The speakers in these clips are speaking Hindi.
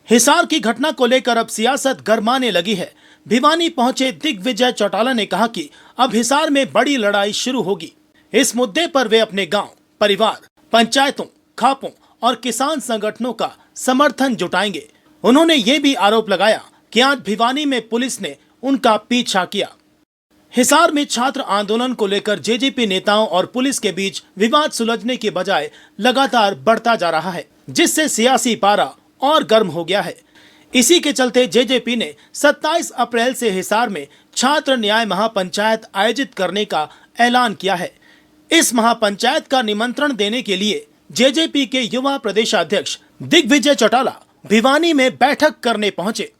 हिसार की घटना को लेकर अब सियासत गरमाने लगी है। भिवानी पहुंचे दिग्विजय चौटाला ने कहा कि अब हिसार में बड़ी लड़ाई शुरू होगी। इस मुद्दे पर वे अपने गांव, परिवार, पंचायतों, खापों और किसान संगठनों का समर्थन जुटाएंगे। उन्होंने ये भी आरोप लगाया कि आज भिवानी में पुलिस ने उनका पीछा किया। हिसार में छात्र आंदोलन को लेकर जेजेपी नेताओं और पुलिस के बीच विवाद सुलझने के बजाय लगातार बढ़ता जा रहा है, जिससे सियासी पारा और गर्म हो गया है। इसी के चलते जेजेपी ने 27 अप्रैल से हिसार में छात्र न्याय महापंचायत आयोजित करने का ऐलान किया है। इस महापंचायत का निमंत्रण देने के लिए जेजेपी के युवा प्रदेशाध्यक्ष दिग्विजय चौटाला भिवानी में बैठक करने पहुंचे।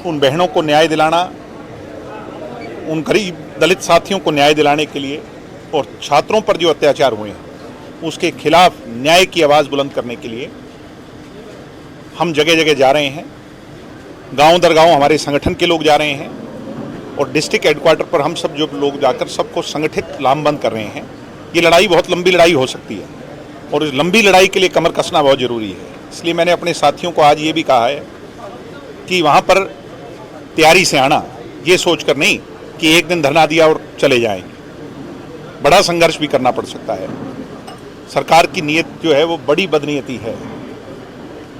उन बहनों को न्याय दिलाना, उन गरीब दलित साथियों को न्याय दिलाने के लिए और छात्रों पर जो अत्याचार हुए हैं उसके खिलाफ न्याय की आवाज़ बुलंद करने के लिए हम जगह जगह जा रहे हैं। गांव दर गांव हमारे संगठन के लोग जा रहे हैं और डिस्ट्रिक्ट हेडक्वार्टर पर हम सब जो लोग जाकर सबको संगठित लामबंद कर रहे हैं। ये लड़ाई बहुत लंबी लड़ाई हो सकती है और इस लंबी लड़ाई के लिए कमर कसना बहुत ज़रूरी है। इसलिए मैंने अपने साथियों को आज ये भी कहा है कि वहाँ पर तैयारी से आना, ये सोचकर नहीं कि एक दिन धरना दिया और चले जाएंगे। बड़ा संघर्ष भी करना पड़ सकता है। सरकार की नीयत जो है वो बड़ी बदनीयती है।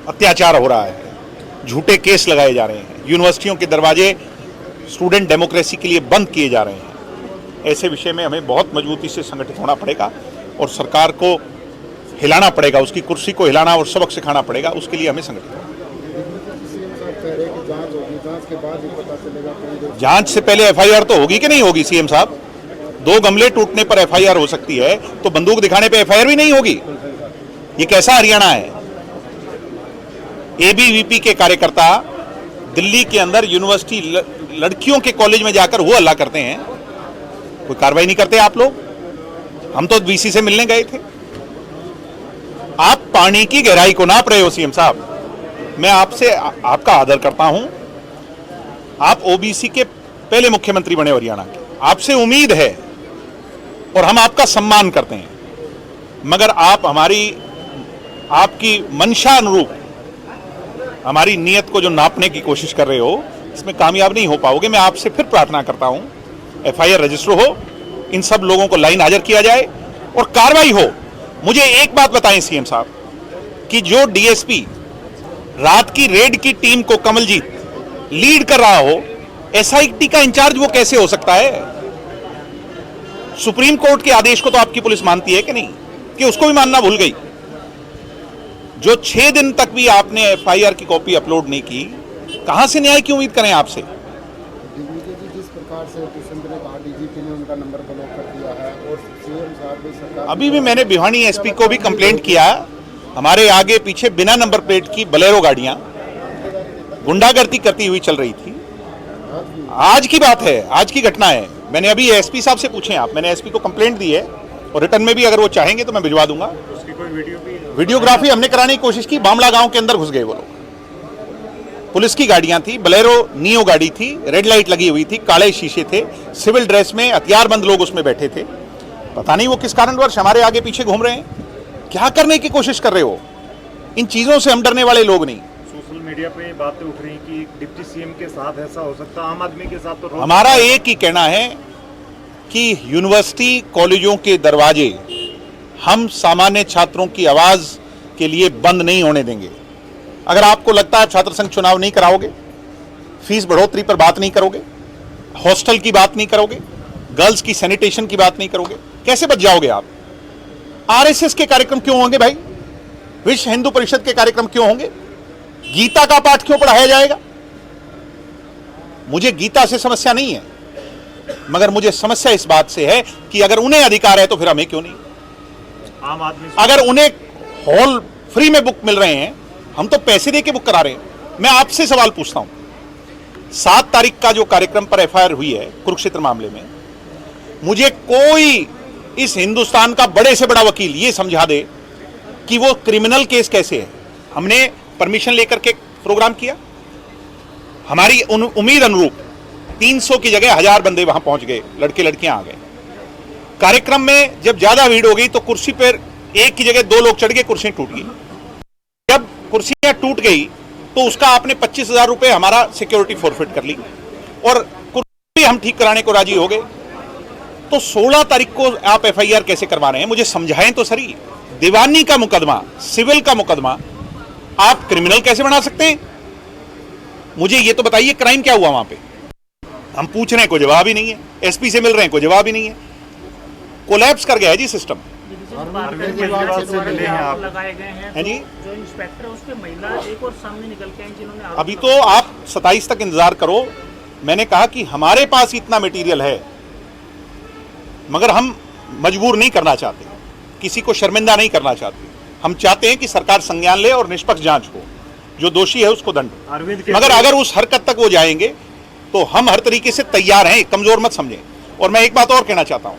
अत्याचार हो रहा है, झूठे केस लगाए जा रहे हैं, यूनिवर्सिटियों के दरवाजे स्टूडेंट डेमोक्रेसी के लिए बंद किए जा रहे हैं। ऐसे विषय में हमें बहुत मजबूती से संगठित होना पड़ेगा और सरकार को हिलाना पड़ेगा, उसकी कुर्सी को हिलाना और सबक सिखाना पड़ेगा। उसके लिए हमें संगठित होना। जांच से पहले एफआईआर तो होगी कि नहीं होगी सीएम साहब? 2 गमले टूटने पर एफआईआर हो सकती है तो बंदूक दिखाने पे एफआईआर भी नहीं होगी? ये कैसा हरियाणा है? एबीवीपी के कार्यकर्ता दिल्ली के अंदर यूनिवर्सिटी लड़कियों के कॉलेज में जाकर वो हल्ला करते हैं, कोई कार्रवाई नहीं करते आप लोग? हम तो वीसी से मिलने गए थे। आप पानी की गहराई को नाप रहे हो सीएम साहब। मैं आपसे आपका आदर करता हूं। आप ओबीसी के पहले मुख्यमंत्री बने हरियाणा के, आपसे उम्मीद है और हम आपका सम्मान करते हैं, मगर आप आपकी मंशा अनुरूप हमारी नीयत को जो नापने की कोशिश कर रहे हो, इसमें कामयाब नहीं हो पाओगे। मैं आपसे फिर प्रार्थना करता हूं, एफआईआर रजिस्टर हो, इन सब लोगों को लाइन हाजिर किया जाए और कार्रवाई हो। मुझे एक बात बताएं सीएम साहब कि जो डीएसपी रात की रेड की टीम को कमलजीत लीड कर रहा हो, एसआईटी का इंचार्ज वो कैसे हो सकता है? सुप्रीम कोर्ट के आदेश को तो आपकी पुलिस मानती है कि नहीं, कि उसको भी मानना भूल गई? जो 6 दिन तक भी आपने एफआईआर की कॉपी अपलोड नहीं की, कहां से न्याय की उम्मीद करें आपसे? जिस प्रकार से ने कहा, डीजीपी ने उनका नंबर ब्लॉक कर दिया है और सीएम साहब भी सरकार। अभी भी मैंने भिवानी एसपी को भी कंप्लेंट किया। हमारे आगे पीछे बिना नंबर प्लेट की बोलेरो गाड़ियां गुंडागर्दी करती हुई चल रही थी। आज की बात है, आज की घटना है। मैंने अभी एसपी साहब से पूछे आप, मैंने एसपी को कंप्लेंट दी है और रिटर्न में भी अगर वो चाहेंगे तो मैं भिजवा दूंगा। उसकी कोई वीडियोग्राफी हमने कराने की कोशिश की। बामला गांव के अंदर घुस गए वो लोग। पुलिस की गाड़ियां थी, बोलेरो नियो गाड़ी थी, रेड लाइट लगी हुई थी, काले शीशे थे, सिविल ड्रेस में हथियारबंद लोग उसमें बैठे थे। पता नहीं वो किस कारणवश हमारे आगे पीछे घूम रहे हैं। क्या करने की कोशिश कर रहे हो? इन चीजों से हम डरने वाले लोग नहीं। सोशल मीडिया पे बातें उठ रही कि डिप्टी सीएम के साथ ऐसा हो सकता है, आम आदमी के साथ तो। हमारा एक ही कहना है कि यूनिवर्सिटी कॉलेजों के दरवाजे हम सामान्य छात्रों की आवाज के लिए बंद नहीं होने देंगे। अगर आपको लगता है छात्र संघ चुनाव नहीं कराओगे, फीस बढ़ोतरी पर बात नहीं करोगे, हॉस्टल की बात नहीं करोगे, गर्ल्स की सैनिटेशन की बात नहीं करोगे, कैसे बच जाओगे आप? आरएसएस के कार्यक्रम क्यों होंगे भाई? विश्व हिंदू परिषद के कार्यक्रम क्यों होंगे? गीता का पाठ क्यों पढ़ाया जाएगा? मुझे गीता से समस्या नहीं है, मगर मुझे समस्या इस बात से है कि अगर उन्हें अधिकार है तो फिर हमें क्यों नहीं? आम आदमी अगर उन्हें हॉल फ्री में बुक मिल रहे हैं, हम तो पैसे दे के बुक करा रहे हैं। मैं आपसे सवाल पूछता हूं, 7 तारीख का जो कार्यक्रम पर एफआईआर हुई है कुरुक्षेत्र मामले में, मुझे कोई इस हिंदुस्तान का बड़े से बड़ा वकील ये समझा दे कि वो क्रिमिनल केस कैसे है। हमने परमिशन लेकर के प्रोग्राम किया, हमारी उम्मीद अनुरूप 300 की जगह 1000 बंदे वहां पहुंच गए, लड़के लड़कियां आ गए। कार्यक्रम में जब ज्यादा भीड़ हो गई तो कुर्सी पर एक की जगह 2 लोग चढ़ गए, कुर्सियां टूट गई। जब कुर्सियां टूट गई तो उसका आपने 25,000 रुपए हमारा सिक्योरिटी फॉरफिट कर ली और कुर्सी भी हम ठीक कराने को राजी हो गए। तो 16 तारीख को आप एफआईआर कैसे करवा रहे हैं, मुझे समझाएं तो सही। दीवानी का मुकदमा, सिविल का मुकदमा आप क्रिमिनल कैसे बना सकते हैं? मुझे ये तो बताइए, क्राइम क्या हुआ वहां पे? हम पूछ रहे हैं, कोई जवाब ही नहीं है। एसपी से मिल रहे हैं, कोई जवाब ही नहीं है। कोलैप्स कर गया है जी सिस्टम। अरविंद केजरीवाल से मिले हैं आप? लगाए गए हैं हैं जी? जो इंस्पेक्टर है उसके महिला एक और सामने निकल के आई जिन्होंने आरोप अभी तो आप 27 तक इंतजार करो। मैंने कहा कि हमारे पास इतना मटेरियल है, मगर हम मजबूर नहीं करना चाहते, किसी को शर्मिंदा नहीं करना चाहते। हम चाहते हैं कि सरकार संज्ञान ले और निष्पक्ष जांच हो, जो दोषी है उसको दंड। मगर अगर उस हरकत तक वो जाएंगे तो हम हर तरीके से तैयार हैं, कमजोर मत समझें। और मैं एक बात और कहना चाहता हूं,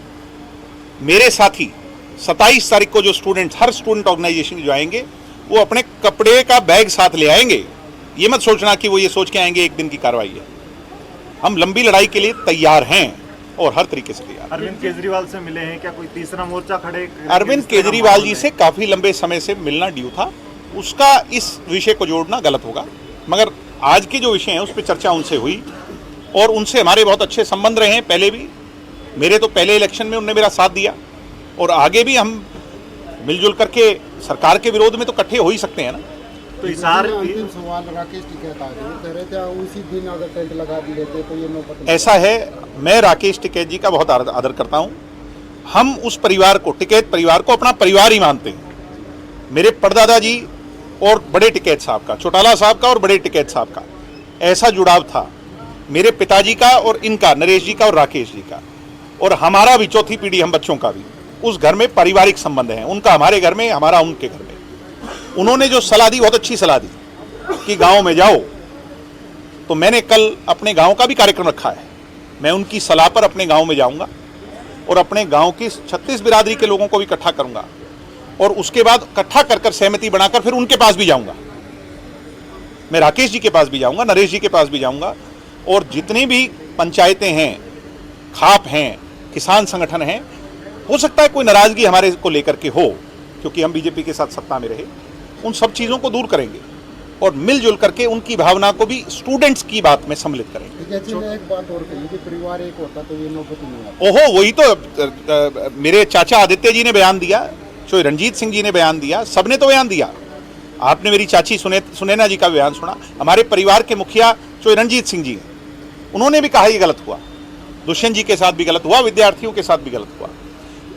मेरे साथी 27 तारीख को जो स्टूडेंट्स, हर स्टूडेंट ऑर्गेनाइजेशन जो आएंगे, वो अपने कपड़े का बैग साथ ले आएंगे। ये मत सोचना कि वो ये सोच के आएंगे एक दिन की कार्रवाई है। हम लंबी लड़ाई के लिए तैयार हैं और हर तरीके से तैयार। अरविंद केजरीवाल से मिले हैं क्या? कोई तीसरा मोर्चा खड़े? अरविंद केजरीवाल जी से काफी लंबे समय से मिलना ड्यू था, उसका इस विषय को जोड़ना गलत होगा। मगर आज के जो विषय हैं उस पर चर्चा उनसे हुई और उनसे हमारे बहुत अच्छे संबंध रहे हैं। पहले भी मेरे तो पहले इलेक्शन में उन्होंने मेरा साथ दिया और आगे भी हम मिलजुल करके सरकार के विरोध में तो इकट्ठे हो ही सकते हैं ना। तो इशार अंतिम सवाल राकेश टिकैत आगे वो कह रहे थे उसी दिन अगर टेंट लगा दी लेते तो ये नौबत। ऐसा है, मैं राकेश टिकैत जी का बहुत आदर करता हूं। हम उस परिवार को, टिकैत परिवार को अपना परिवार ही मानते हैं। मेरे परदादा जी और बड़े टिकैत साहब का, चौटाला साहब का और बड़े टिकैत साहब का ऐसा जुड़ाव था, मेरे पिताजी का और इनका, नरेश जी का और राकेश जी का, और हमारा भी चौथी पीढ़ी, हम बच्चों का भी उस घर में पारिवारिक संबंध है। उनका हमारे घर में, हमारा उनके घर में। उन्होंने जो सलाह दी, बहुत अच्छी सलाह दी कि गांव में जाओ, तो मैंने कल अपने गांव का भी कार्यक्रम रखा है। मैं उनकी सलाह पर अपने गांव में जाऊंगा और अपने गांव की 36 बिरादरी के लोगों को भी इकट्ठा करूंगा और उसके बाद इकट्ठा कर सहमति बनाकर फिर उनके पास भी जाऊंगा। मैं राकेश जी के पास भी जाऊंगा, नरेश जी के पास भी जाऊंगा और जितनी भी पंचायतें हैं, खाप हैं, किसान संगठन हैं, हो सकता है कोई नाराजगी हमारे को लेकर के हो क्योंकि हम बीजेपी के साथ सत्ता में रहे, उन सब चीज़ों को दूर करेंगे और मिलजुल करके उनकी भावना को भी स्टूडेंट्स की बात में सम्मिलित करेंगे। ठीक है जी, मैं एक बात और कही कि परिवार एक होता तो ये नौबत ही नहीं आती। ओहो, वही तो मेरे चाचा आदित्य जी ने बयान दिया, चोई रणजीत सिंह जी ने बयान दिया, सबने तो बयान दिया। आपने मेरी चाची सुनैना जी का बयान सुना, हमारे परिवार के मुखिया चोई रणजीत सिंह जी, उन्होंने भी कहा ये गलत हुआ, दुष्यंत जी के साथ भी गलत हुआ, विद्यार्थियों के साथ भी गलत हुआ।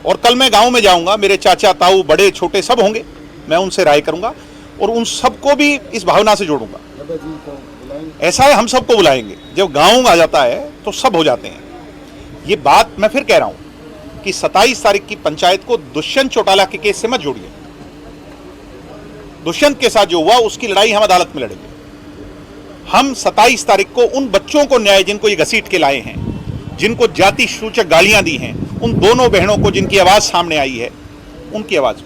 और कल मैं गांव में जाऊंगा, मेरे चाचा ताऊ बड़े छोटे सब होंगे, मैं उनसे राय करूंगा और उन सबको भी इस भावना से जोड़ूंगा। ऐसा है, हम सबको बुलाएंगे। जब गांव आ जाता है तो सब हो जाते हैं। ये बात मैं फिर कह रहा हूं कि 27 तारीख की पंचायत को दुष्यंत चौटाला के केस से मत जोड़िए। दुष्यंत के साथ जो हुआ उसकी लड़ाई हम अदालत में लड़ेंगे। हम 27 तारीख को उन बच्चों को न्याय, जिनको ये घसीट के लाए हैं, जिनको जाति सूचक गालियां दी हैं, उन दोनों बहनों को जिनकी आवाज सामने आई है, उनकी आवाज